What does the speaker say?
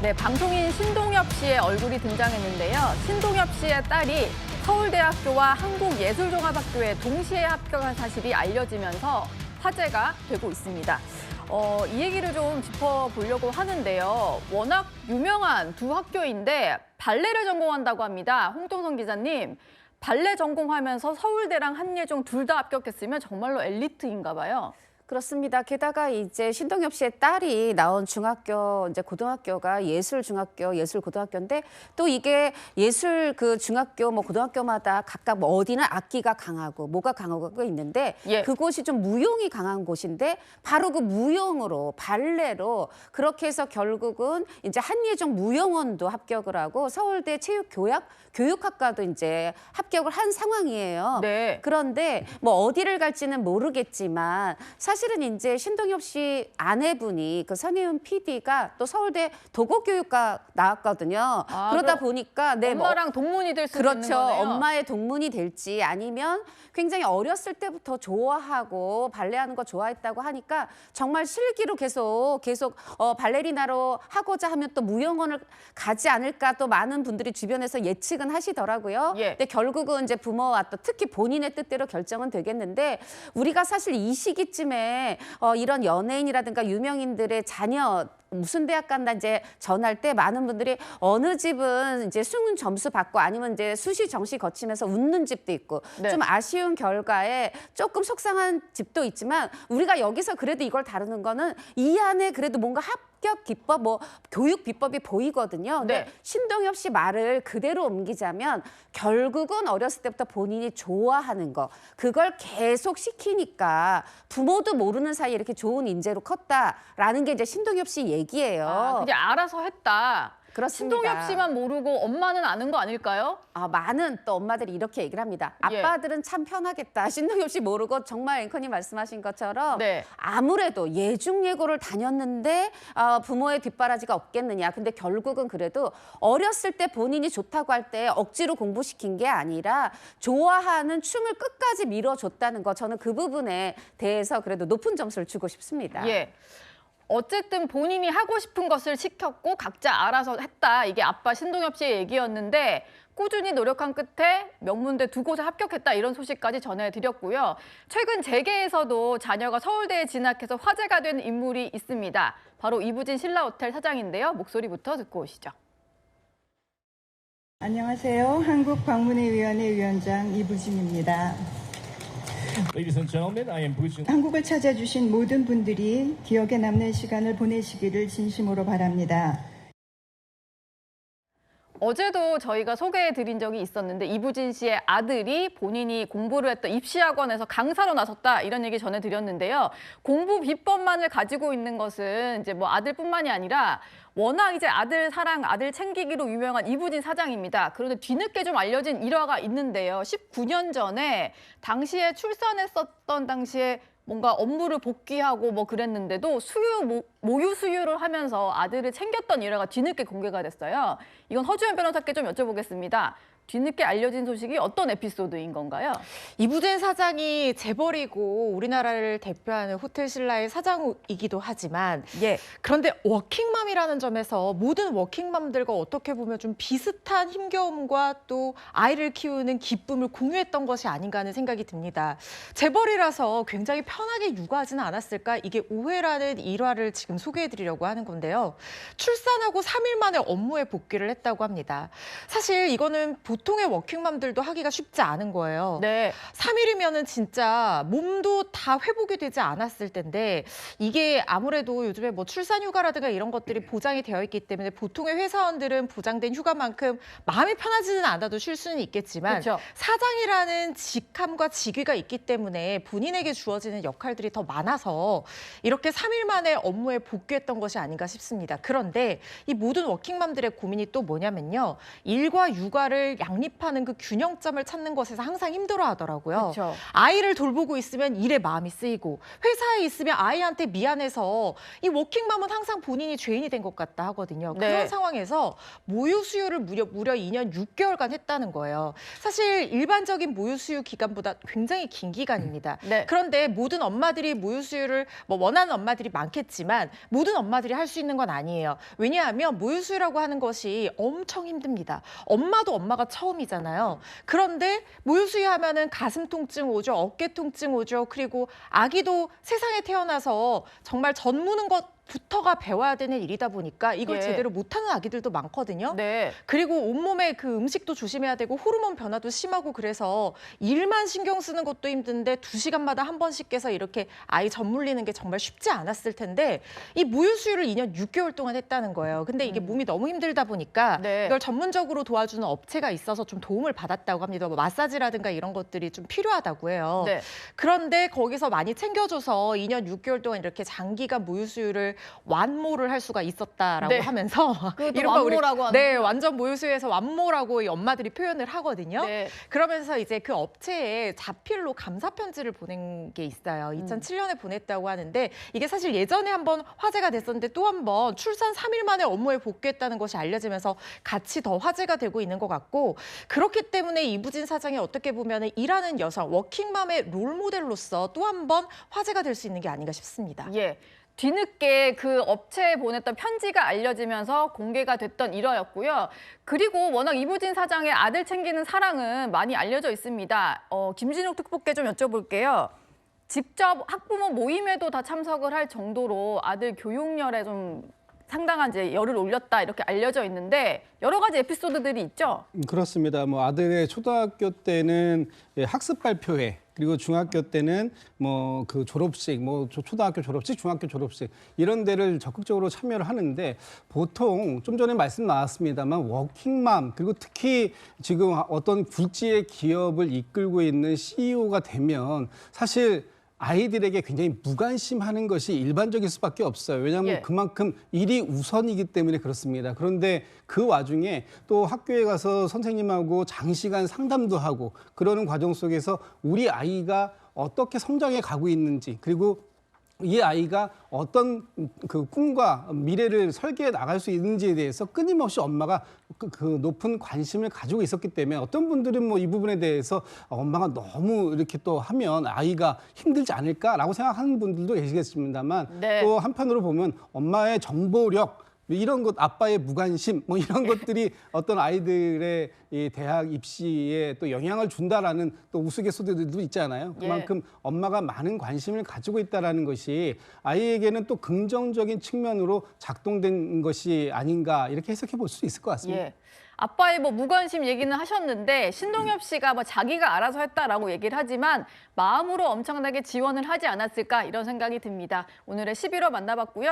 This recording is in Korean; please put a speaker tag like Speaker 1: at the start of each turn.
Speaker 1: 네, 방송인 신동엽 씨의 얼굴이 등장했는데요. 신동엽 씨의 딸이 서울대학교와 한국예술종합학교에 동시에 합격한 사실이 알려지면서 화제가 되고 있습니다. 이 얘기를 좀 짚어보려고 하는데요. 워낙 유명한 두 학교인데 발레를 전공한다고 합니다. 홍동선 기자님, 발레 전공하면서 서울대랑 한예종 둘 다 합격했으면 정말로 엘리트인가 봐요.
Speaker 2: 그렇습니다. 게다가 이제 신동엽 씨의 딸이 나온 중학교, 이제 고등학교가 예술중학교, 예술고등학교인데 또 이게 예술 그 중학교, 뭐 고등학교마다 각각 뭐 어디는 악기가 강하고 뭐가 강하고 있는데 그곳이 좀 무용이 강한 곳인데 바로 그 무용으로 발레로 그렇게 해서 결국은 이제 한예종 무용원도 합격을 하고 서울대 교육학과도 이제 합격을 한 상황이에요.
Speaker 1: 네.
Speaker 2: 그런데 뭐 어디를 갈지는 모르겠지만 사실은 이제 신동엽 씨 아내분이 그 선혜은 PD가 또 서울대 도곡교육과 나왔거든요. 그러다 보니까
Speaker 1: 엄마랑 동문이 될 수 있는
Speaker 2: 그렇죠.
Speaker 1: 거네요.
Speaker 2: 엄마의 동문이 될지 아니면 굉장히 어렸을 때부터 좋아하고 발레하는 거 좋아했다고 하니까 정말 실기로 계속 발레리나로 하고자 하면 또 무용원을 가지 않을까 또 많은 분들이 주변에서 예측은 하시더라고요. 근데 결국은 이제 부모와 또 특히 본인의 뜻대로 결정은 되겠는데 우리가 사실 이 시기쯤에 이런 연예인이라든가 유명인들의 자녀 무슨 대학 간다 이제 전할 때 많은 분들이 어느 집은 이제 수능 점수 받고 아니면 이제 수시 정시 거치면서 웃는 집도 있고 좀 아쉬운 결과에 조금 속상한 집도 있지만 우리가 여기서 그래도 이걸 다루는 거는 이 안에 그래도 뭔가 합격 기법, 뭐 교육 비법이 보이거든요. 근데 신동엽 씨 말을 그대로 옮기자면 결국은 어렸을 때부터 본인이 좋아하는 거 그걸 계속 시키니까 부모도 모르는 사이에 이렇게 좋은 인재로 컸다라는 게 이제 신동엽 씨 얘기예요.
Speaker 1: 그냥 알아서 했다.
Speaker 2: 그렇습니다.
Speaker 1: 신동엽 씨만 모르고 엄마는 아는 거 아닐까요?
Speaker 2: 많은 또 엄마들이 이렇게 얘기를 합니다. 아빠들은 참 편하겠다. 신동엽 씨 모르고 정말 앵커님 말씀하신 것처럼 아무래도 예중예고를 다녔는데 부모의 뒷바라지가 없겠느냐. 근데 결국은 그래도 어렸을 때 본인이 좋다고 할 때 억지로 공부시킨 게 아니라 좋아하는 춤을 끝까지 밀어줬다는 거. 저는 그 부분에 대해서 그래도 높은 점수를 주고 싶습니다.
Speaker 1: 어쨌든 본인이 하고 싶은 것을 시켰고 각자 알아서 했다. 이게 아빠 신동엽 씨의 얘기였는데 꾸준히 노력한 끝에 명문대 두 곳에 합격했다. 이런 소식까지 전해드렸고요. 최근 재계에서도 자녀가 서울대에 진학해서 화제가 된 인물이 있습니다. 바로 이부진 신라호텔 사장인데요. 목소리부터 듣고 오시죠.
Speaker 3: 안녕하세요. 한국방문회위원회 위원장 이부진입니다.
Speaker 4: Ladies and gentlemen, I am Bujin.
Speaker 3: 한국을 찾아주신 모든 분들이 기억에 남는 시간을 보내시기를 진심으로 바랍니다.
Speaker 1: 어제도 저희가 소개해드린 적이 있었는데 이부진 씨의 아들이 본인이 공부를 했던 입시학원에서 강사로 나섰다 이런 얘기 전해드렸는데요. 공부 비법만을 가지고 있는 것은 이제 뭐 아들뿐만이 아니라 워낙 이제 아들 사랑, 아들 챙기기로 유명한 이부진 사장입니다. 그런데 뒤늦게 좀 알려진 일화가 있는데요. 19년 전에 당시에 출산했었던 당시에 뭔가 업무를 복귀하고 뭐 그랬는데도 모유 수유를 하면서 아들을 챙겼던 일화가 뒤늦게 공개가 됐어요. 이건 허주연 변호사께 좀 여쭤보겠습니다. 뒤늦게 알려진 소식이 어떤 에피소드인 건가요?
Speaker 5: 이부진 사장이 재벌이고 우리나라를 대표하는 호텔 신라의 사장이기도 하지만 그런데 워킹맘이라는 점에서 모든 워킹맘들과 어떻게 보면 좀 비슷한 힘겨움과 또 아이를 키우는 기쁨을 공유했던 것이 아닌가 하는 생각이 듭니다. 재벌이라서 굉장히 편하게 육아하지는 않았을까? 이게 오해라는 일화를 지금 소개해드리려고 하는 건데요. 출산하고 3일 만에 업무에 복귀를 했다고 합니다. 사실 이거는 보통의 워킹맘들도 하기가 쉽지 않은 거예요. 3일이면은 진짜 몸도 다 회복이 되지 않았을 텐데 이게 아무래도 요즘에 뭐 출산 휴가라든가 이런 것들이 보장이 되어 있기 때문에 보통의 회사원들은 보장된 휴가만큼 마음이 편하지는 않아도 쉴 수는 있겠지만 사장이라는 직함과 직위가 있기 때문에 본인에게 주어지는 역할들이 더 많아서 이렇게 3일 만에 업무에 복귀했던 것이 아닌가 싶습니다. 그런데 이 모든 워킹맘들의 고민이 또 뭐냐면요. 일과 육아를 양립하는 그 균형점을 찾는 것에서 항상 힘들어하더라고요.
Speaker 1: 그렇죠.
Speaker 5: 아이를 돌보고 있으면 일에 마음이 쓰이고 회사에 있으면 아이한테 미안해서 이 워킹맘은 항상 본인이 죄인이 된 것 같다 하거든요.
Speaker 1: 네.
Speaker 5: 그런 상황에서 모유 수유를 무려 2년 6개월간 했다는 거예요. 사실 일반적인 모유 수유 기간보다 굉장히 긴 기간입니다.
Speaker 1: 네.
Speaker 5: 그런데 모든 엄마들이 모유 수유를 원하는 엄마들이 많겠지만 모든 엄마들이 할 수 있는 건 아니에요. 왜냐하면 모유 수유라고 하는 것이 엄청 힘듭니다. 엄마도 엄마가 처음이잖아요. 그런데 모유 수유하면은 가슴 통증 오죠, 어깨 통증 오죠. 그리고 아기도 세상에 태어나서 정말 젖무는 것부터가 배워야 되는 일이다 보니까 이걸
Speaker 1: 예.
Speaker 5: 제대로 못하는 아기들도 많거든요.
Speaker 1: 네.
Speaker 5: 그리고 온몸에 그 음식도 조심해야 되고 호르몬 변화도 심하고 그래서 일만 신경 쓰는 것도 힘든데 2시간마다 한 번씩 깨서 이렇게 아이 젖 물리는 게 정말 쉽지 않았을 텐데 이 모유 수유를 2년 6개월 동안 했다는 거예요. 근데 이게 몸이 너무 힘들다 보니까
Speaker 1: 네.
Speaker 5: 이걸 전문적으로 도와주는 업체가 있어서 좀 도움을 받았다고 합니다. 마사지라든가 이런 것들이 좀 필요하다고 해요.
Speaker 1: 네.
Speaker 5: 그런데 거기서 많이 챙겨줘서 2년 6개월 동안 이렇게 장기간 모유 수유를 완모를 할 수가 있었다라고
Speaker 1: 네.
Speaker 5: 하면서
Speaker 1: 그것도
Speaker 5: 이른바 우리-
Speaker 1: 완모라고 하는
Speaker 5: 네, 완전 모유 수유에서 완모라고 이 엄마들이 표현을 하거든요.
Speaker 1: 네.
Speaker 5: 그러면서 이제 그 업체에 자필로 감사 편지를 보낸 게 있어요.
Speaker 1: 음.
Speaker 5: 2007년에 보냈다고 하는데 이게 사실 예전에 한번 화제가 됐었는데 또 한번 출산 3일 만에 업무에 복귀했다는 것이 알려지면서 같이 더 화제가 되고 있는 것 같고 그렇기 때문에 이부진 사장이 어떻게 보면 일하는 여성, 워킹맘의 롤모델로서 또 한번 화제가 될 수 있는 게 아닌가 싶습니다.
Speaker 1: 예. 뒤늦게 그 업체에 보냈던 편지가 알려지면서 공개가 됐던 일화였고요. 그리고 워낙 이부진 사장의 아들 챙기는 사랑은 많이 알려져 있습니다. 김진욱 특보께 좀 여쭤볼게요. 직접 학부모 모임에도 다 참석을 할 정도로 아들 교육열에 좀 상당한 이제 열을 올렸다 이렇게 알려져 있는데 여러 가지 에피소드들이 있죠.
Speaker 6: 그렇습니다. 뭐 아들의 초등학교 때는 학습 발표회 그리고 중학교 때는 뭐 그 졸업식, 뭐 초등학교 졸업식, 중학교 졸업식 이런 데를 적극적으로 참여를 하는데 보통 좀 전에 말씀 나왔습니다만 워킹맘 그리고 특히 지금 어떤 굴지의 기업을 이끌고 있는 CEO가 되면 사실 아이들에게 굉장히 무관심하는 것이 일반적일 수밖에 없어요. 왜냐하면
Speaker 1: 예.
Speaker 6: 그만큼 일이 우선이기 때문에 그렇습니다. 그런데 그 와중에 또 학교에 가서 선생님하고 장시간 상담도 하고 그러는 과정 속에서 우리 아이가 어떻게 성장해 가고 있는지 그리고 이 아이가 어떤 그 꿈과 미래를 설계해 나갈 수 있는지에 대해서 끊임없이 엄마가 그 높은 관심을 가지고 있었기 때문에 어떤 분들은 뭐 이 부분에 대해서 엄마가 너무 이렇게 또 하면 아이가 힘들지 않을까라고 생각하는 분들도 계시겠습니다만
Speaker 1: 네.
Speaker 6: 또 한편으로 보면 엄마의 정보력 이런 것, 아빠의 무관심, 뭐 이런 것들이 어떤 아이들의 이 대학 입시에 또 영향을 준다라는 또 우스갯소리들도 있잖아요. 그만큼 엄마가 많은 관심을 가지고 있다라는 것이 아이에게는 또 긍정적인 측면으로 작동된 것이 아닌가 이렇게 해석해 볼 수 있을 것 같습니다.
Speaker 1: 예. 아빠의 뭐 무관심 얘기는 하셨는데 신동엽 씨가 뭐 자기가 알아서 했다라고 얘기를 하지만 마음으로 엄청나게 지원을 하지 않았을까 이런 생각이 듭니다. 오늘의 11호 만나봤고요.